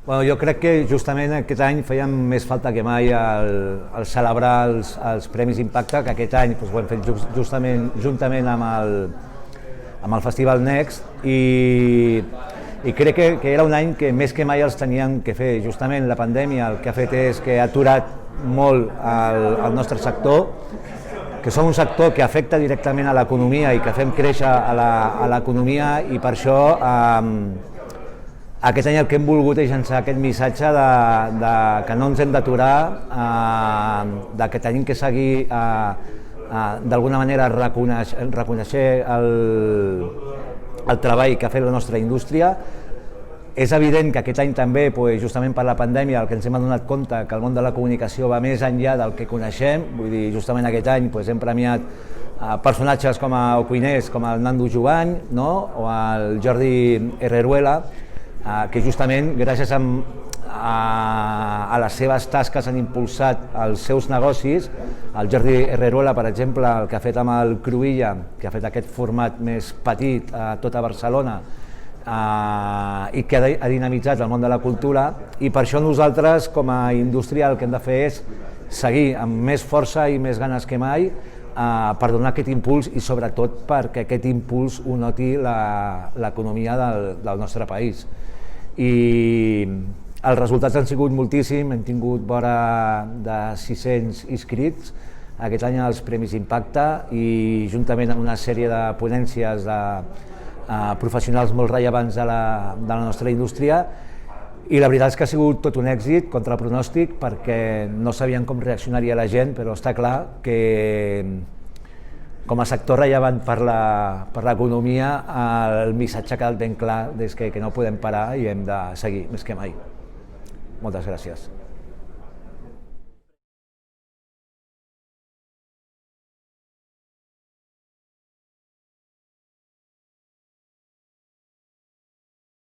Bueno, jo crec que justament aquest any feia més falta que mai el celebrar els Premis Impacte, que aquest any doncs, ho hem fet justament juntament amb el Festival Next i crec que era un any que més que mai els teníem que fer. Justament la pandèmia el que ha fet és que ha aturat molt el nostre sector, que som un sector que afecta directament a l'economia i que fem créixer a l'economia, i per això aquest any el que hem volgut és llançar aquest missatge que no ens hem d'aturar, que tenim que seguir d'alguna manera reconèixer el treball que ha fet la nostra indústria. És evident que aquest any també, justament per la pandèmia, el que ens hem adonat compte que el món de la comunicació va més enllà del que coneixem. Vull dir, justament aquest any hem premiat personatges com a cuiners, com el Nando Jovany, o el Jordi Herreruela, que justament gràcies a les seves tasques han impulsat els seus negocis. El Jordi Herreruela, per exemple, el que ha fet amb el Cruïlla, que ha fet aquest format més petit a tota Barcelona, i que ha dinamitzat el món de la cultura, i per això nosaltres com a indústria el que hem de fer és seguir amb més força i més ganes que mai per donar aquest impuls, i sobretot perquè aquest impuls ho noti l'economia del nostre país. I els resultats han sigut moltíssims, hem tingut vora de 600 inscrits aquest any als Premis Impacte, i juntament amb una sèrie de ponències de professionals molt rellevants de la nostra indústria, i la veritat és que ha sigut tot un èxit contra el pronòstic, perquè no sabien com reaccionaria la gent, però està clar que com a sector rellevant per l'economia el missatge ha quedat ben clar, que no podem parar i hem de seguir més que mai. Moltes gràcies.